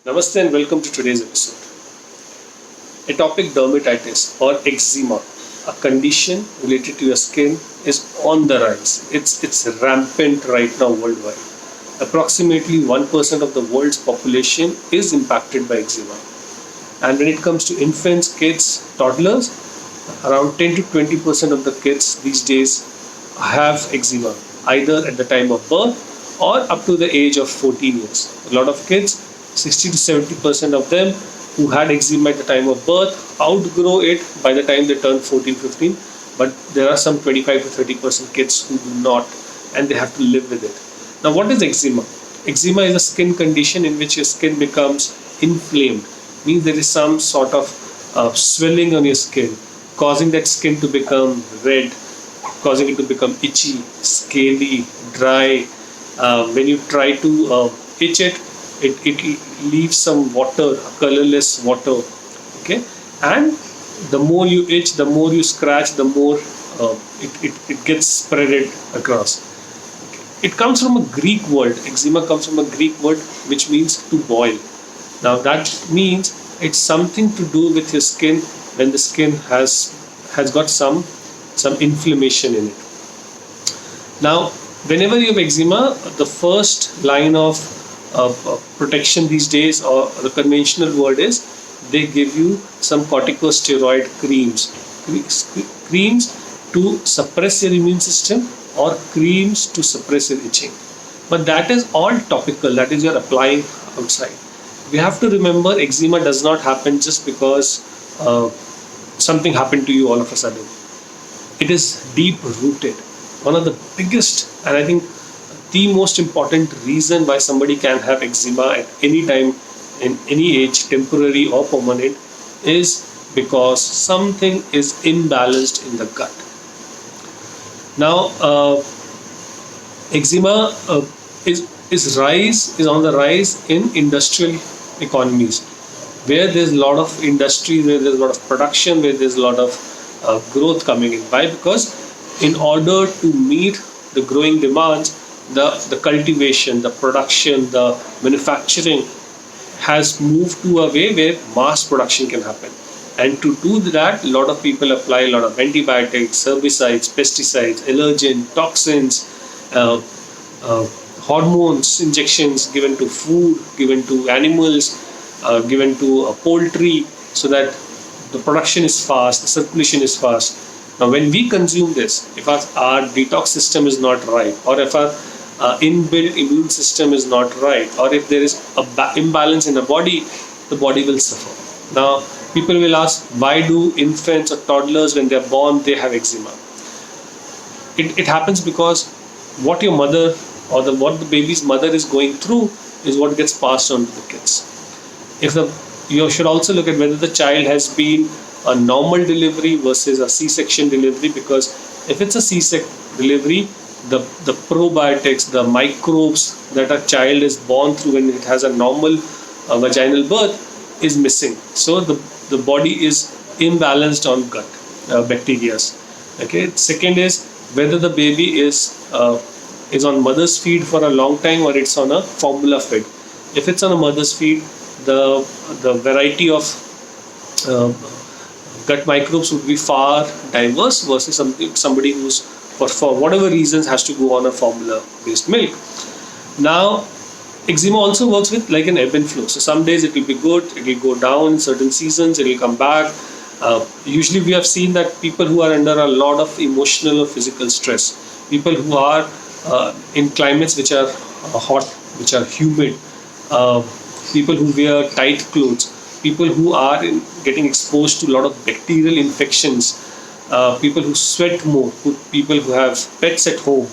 Namaste and welcome to today's episode. Atopic dermatitis or eczema, a condition related to your skin, is on the rise. It's rampant right now worldwide. Approximately 1% of the world's population is impacted by eczema. And when it comes to infants, kids, toddlers, around 10 to 20% of the kids these days have eczema, either at the time of birth or up to the age of 14 years. A lot of kids, 60 to 70% of them who had eczema at the time of birth outgrow it by the time they turn 14, 15. But there are some 25 to 30% kids who do not, and they have to live with it. Now, what is eczema? Eczema is a skin condition in which your skin becomes inflamed, means there is some sort of swelling on your skin, causing that skin to become red, causing it to become itchy, scaly, dry. When you try to itch it leaves some water, colorless water. Okay, and the more you itch, the more you scratch, the more it gets spreaded across. It comes from a Greek word. Eczema comes from a Greek word which means to boil. Now that means it's something to do with your skin when the skin has got some inflammation in it. Now, whenever you have eczema, the first line of protection these days, or the conventional word is, they give you some corticosteroid creams to suppress your immune system, or creams to suppress your itching. But that is all topical, that is, you're applying outside. We have to remember eczema does not happen just because something happened to you all of a sudden. It is deep rooted. One of the biggest, and I think the most important reason why somebody can have eczema at any time, in any age, temporary or permanent, is because something is imbalanced in the gut. Now, eczema is on the rise in industrial economies, where there's a lot of industry, where there's a lot of production, where there's a lot of growth coming in. Why? Because in order to meet the growing demands, the cultivation, the production, the manufacturing has moved to a way where mass production can happen. And to do that, a lot of people apply a lot of antibiotics, herbicides, pesticides, allergen, toxins, hormones, injections given to food, given to animals, given to poultry, so that the production is fast, the circulation is fast. Now, when we consume this, if our detox system is not right, or if our inbuilt immune system is not right, or if there is imbalance in the body will suffer. Now, people will ask, why do infants or toddlers, when they are born, they have eczema? It happens because what your mother, or what the baby's mother is going through, is what gets passed on to the kids. You should also look at whether the child has been a normal delivery versus a C-section delivery, because if it's a C-section delivery, the probiotics, the microbes that a child is born through when it has a normal vaginal birth is missing. So the body is imbalanced on gut bacteria. Okay. Second is whether the baby is on mother's feed for a long time, or it's on a formula feed. If it's on a mother's feed, the variety of gut microbes would be far diverse versus somebody who's for whatever reasons has to go on a formula based milk. Now, eczema also works with like an ebb and flow. So some days it will be good, it will go down in certain seasons, it will come back. Usually we have seen that people who are under a lot of emotional or physical stress, people who are in climates which are hot, which are humid, people who wear tight clothes, people who are getting exposed to a lot of bacterial infections, people who sweat more, people who have pets at home,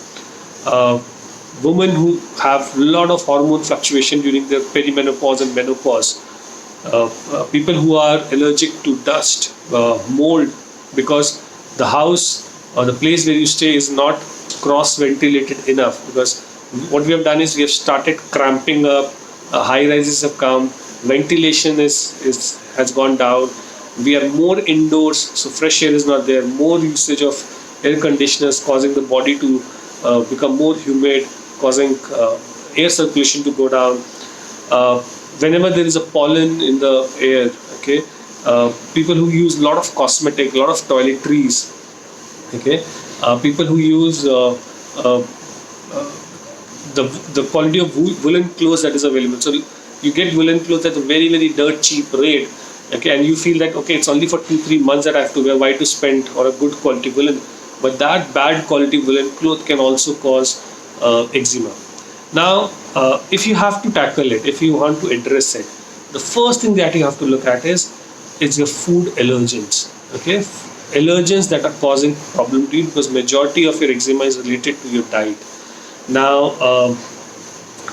women who have a lot of hormone fluctuation during their perimenopause and menopause, people who are allergic to dust, mold, because the house or the place where you stay is not cross ventilated enough. Because what we have done is we have started cramping up, high rises have come, ventilation has gone down, we are more indoors, so fresh air is not there, more usage of air conditioners causing the body to become more humid, causing air circulation to go down. whenever there is a pollen in the air, okay, people who use a lot of cosmetic, a lot of toiletries, okay, people who use uh, uh, the quality of woolen clothes that is available. So you get woolen clothes at a very very dirt cheap rate, okay, and you feel that okay, it's only for 2-3 months that I have to wear. Why to spend on a good quality woolen? But that bad quality woolen cloth can also cause eczema. Now, if you have to tackle it, if you want to address it, the first thing that you have to look at is your food allergens. Okay, allergens that are causing problem to you, because majority of your eczema is related to your diet. Now,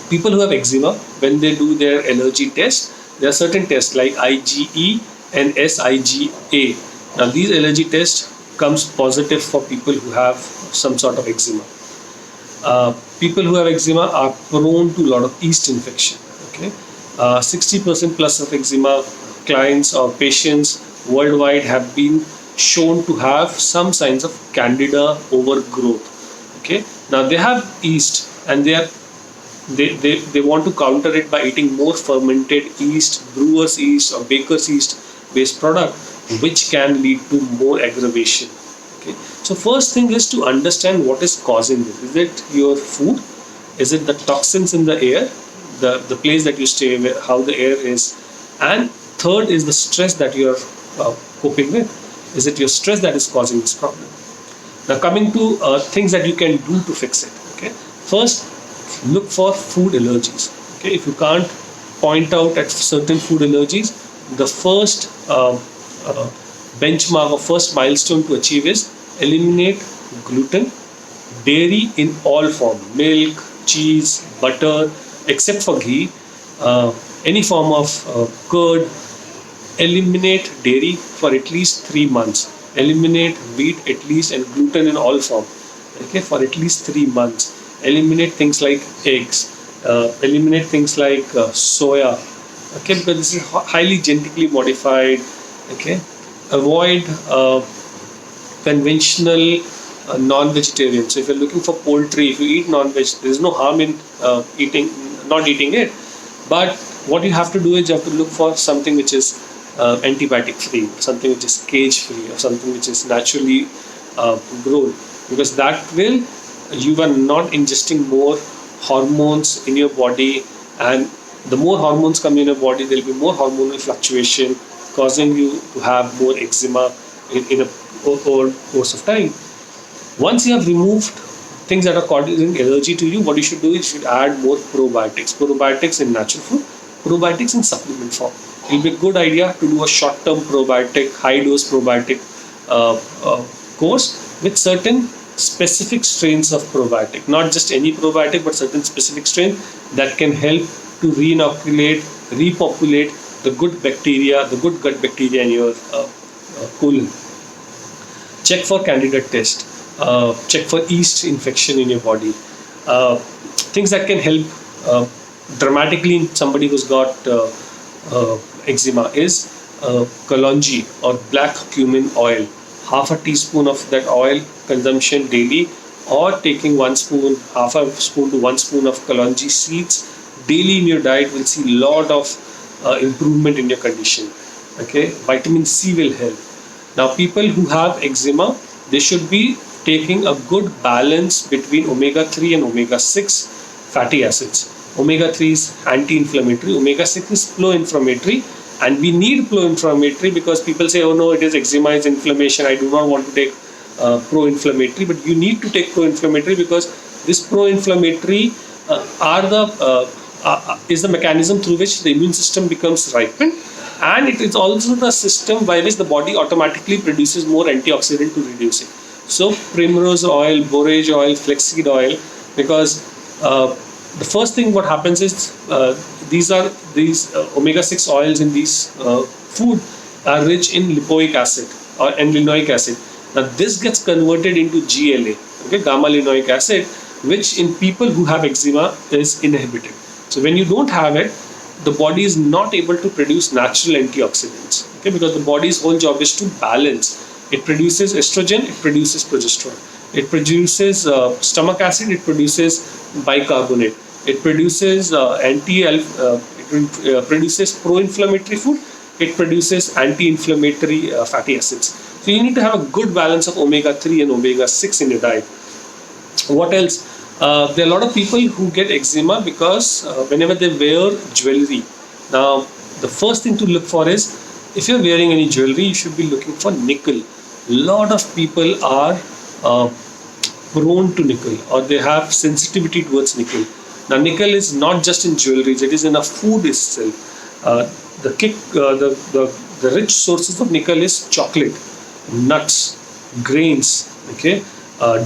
people who have eczema, when they do their allergy test, there are certain tests like IgE and SIGA. Now, these allergy tests comes positive for people who have some sort of eczema. People who have eczema are prone to a lot of yeast infection. Okay, 60% plus of eczema clients or patients worldwide have been shown to have some signs of candida overgrowth. Okay, now they have yeast and they want to counter it by eating more fermented yeast, brewer's yeast or baker's yeast based product, which can lead to more aggravation. Okay, so first thing is to understand what is causing this. Is it your food? Is it the toxins in the air, the place that you stay, how the air is? And third is the stress that you are coping with. Is it your stress that is causing this problem? Now coming to things that you can do to fix it. Okay, first look for food allergies. Okay, if you can't point out at certain food allergies, the first benchmark or first milestone to achieve is eliminate gluten, dairy in all form, milk, cheese, butter, except for ghee, any form of curd. Eliminate dairy for at least 3 months. Eliminate wheat at least, and gluten in all form. Okay, for at least 3 months. Eliminate things like eggs. Eliminate things like soya. Okay, because this is highly genetically modified. Okay, avoid conventional non-vegetarian. So if you're looking for poultry, if you eat non-veg, there is no harm in not eating it. But what you have to do is you have to look for something which is antibiotic free, something which is cage free, or something which is naturally grown, because that will, you are not ingesting more hormones in your body, and the more hormones come in your body, there will be more hormonal fluctuation, causing you to have more eczema in a course of time. Once you have removed things that are causing allergy to you, what you should do is you should add more probiotics. Probiotics in natural food, probiotics in supplement form. It will be a good idea to do a short-term probiotic, high-dose probiotic course with certain specific strains of probiotic. Not just any probiotic, but certain specific strain that can help to re-inoculate, repopulate the good bacteria, the good gut bacteria in your colon. Check for candida test. Check for yeast infection in your body. Things that can help dramatically in somebody who's got eczema is kalonji or black cumin oil. Half a teaspoon of that oil consumption daily, or taking 1 spoon, half a spoon to 1 spoon of kalonji seeds daily in your diet will see a lot of improvement in your condition. Okay, vitamin C will help. Now people who have eczema, they should be taking a good balance between omega-3 and omega-6 fatty acids. Omega-3 is anti-inflammatory, omega-6 is pro-inflammatory, and we need pro-inflammatory because people say, oh no, it is eczema, it's inflammation, I do not want to take pro-inflammatory. But you need to take pro-inflammatory because this pro-inflammatory is the mechanism through which the immune system becomes ripened, and it is also the system by which the body automatically produces more antioxidant to reduce it. So primrose oil, borage oil, flaxseed oil, because the first thing what happens is these omega-6 oils in these food are rich in lipoic acid and linoleic acid. Now this gets converted into GLA, okay, gamma linoleic acid, which in people who have eczema is inhibited. So when you don't have it, the body is not able to produce natural antioxidants, okay, because the body's whole job is to balance. It produces estrogen, it produces progesterone, it produces stomach acid, it produces bicarbonate, it produces It produces pro-inflammatory food. It produces anti-inflammatory fatty acids. So you need to have a good balance of omega-3 and omega-6 in your diet. What else? There are a lot of people who get eczema because whenever they wear jewelry. Now, the first thing to look for is, if you're wearing any jewelry, you should be looking for nickel. Lot of people are prone to nickel, or they have sensitivity towards nickel. Now, nickel is not just in jewelry; it is in a food itself. The rich sources of nickel is chocolate, nuts, grains, okay,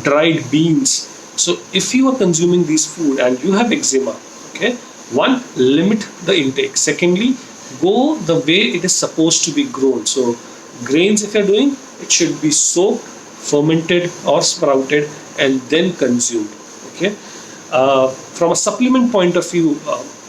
dried beans. So if you are consuming these food and you have eczema, okay, one, limit the intake. Secondly, go the way it is supposed to be grown. So grains, if you're doing, it should be soaked, fermented or sprouted and then consumed. Okay. From a supplement point of view,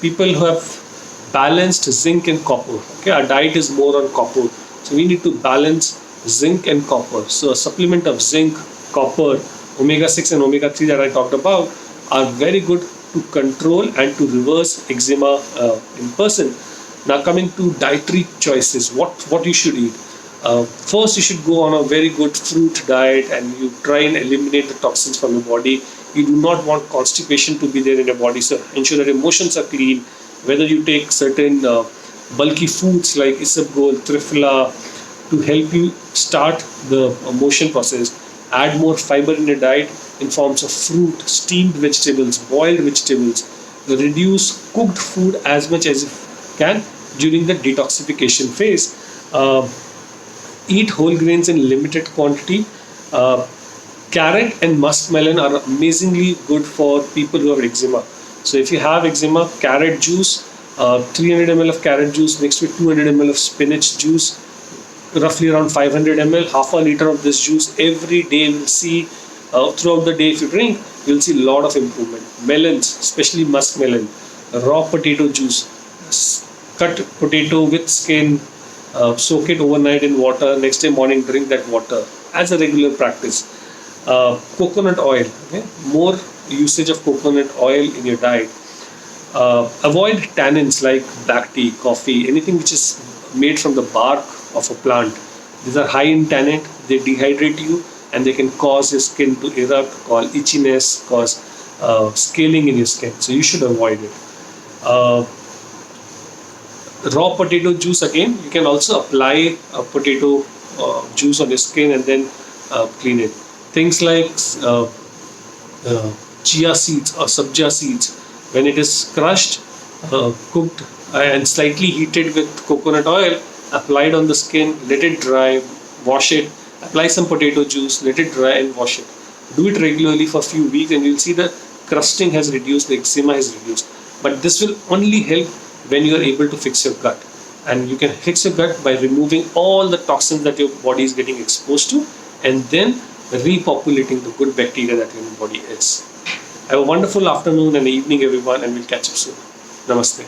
people who have balanced zinc and copper. Okay, our diet is more on copper, so we need to balance zinc and copper. So a supplement of zinc, copper, omega-6 and omega-3 that I talked about are very good to control and to reverse eczema in person. Now coming to dietary choices, what you should eat. First, you should go on a very good fruit diet and you try and eliminate the toxins from your body. You do not want constipation to be there in your body, so ensure that your motions are clean. Whether you take certain bulky foods like isabgol, triphala to help you start the motion process. Add more fiber in your diet in forms of fruit, steamed vegetables, boiled vegetables. Reduce cooked food as much as you can during the detoxification phase. Eat whole grains in limited quantity. Carrot and muskmelon are amazingly good for people who have eczema. So if you have eczema, carrot juice, 300 ml of carrot juice mixed with 200 ml of spinach juice, roughly around 500 ml, half a liter of this juice every day. We'll see throughout the day, if you drink, you'll see a lot of improvement. Melons, especially muskmelon, raw potato juice, cut potato with skin, soak it overnight in water, next day morning drink that water as a regular practice. Coconut oil, okay? More usage of coconut oil in your diet. Avoid tannins like black tea, coffee, anything which is made from the bark of a plant. These are high in tannin, they dehydrate you and they can cause your skin to erupt, cause itchiness, cause scaling in your skin. So you should avoid it. Raw potato juice, again, you can also apply a potato juice on your skin and then clean it. Things like chia seeds or sabja seeds, when it is crushed, cooked and slightly heated with coconut oil, applied on the skin, let it dry, wash it, apply some potato juice, let it dry and wash it. Do it regularly for a few weeks and you'll see the crusting has reduced, the eczema has reduced. But this will only help when you are able to fix your gut. And you can fix your gut by removing all the toxins that your body is getting exposed to and then repopulating the good bacteria that your body is. Have a wonderful afternoon and evening, everyone, and we'll catch up soon. Namaste.